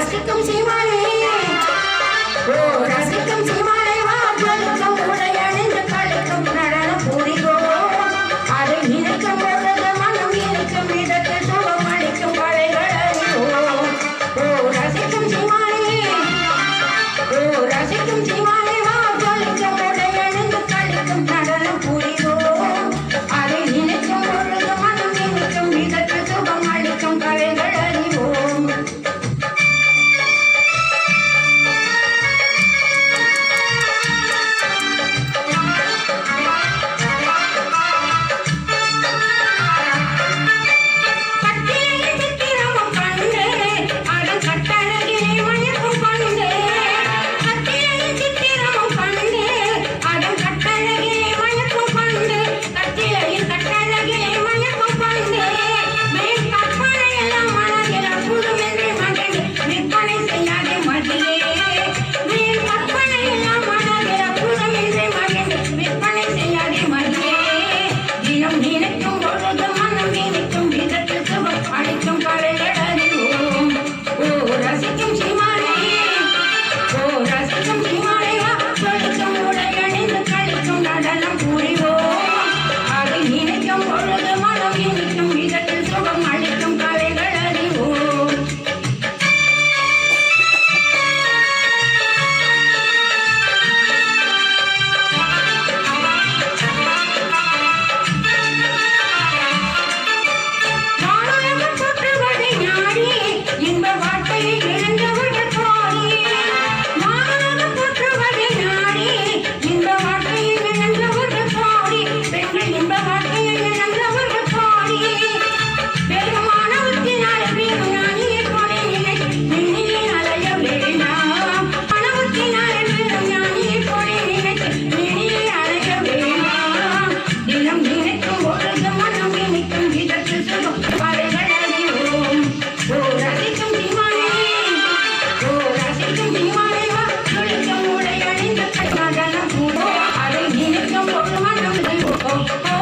ரசிக்கும் சீமானே ஓ ரசிக்கும் சீமானே வா ஜொலிக்கும் உடை அணிந்து களிக்கும் நடனம் புரிகோ அதை நினைக்கும் பொழுது மனம் இருக்கும் விதத்தில் சுகம் அளிக்கும் கலைகள் அறிவோம் ஓ ரசிக்கும் சீமானே ஓ ரசிக்கும் சீமானே வா ஜொலிக்கும் உடை அணிந்து களிக்கும் நடனம் புரிகோ அதை நினைக்கும் பொழுது மனம் இருக்கும் விதத்தில் சுகம் அளிக்கும் கலைகள் அறிவோம் Oh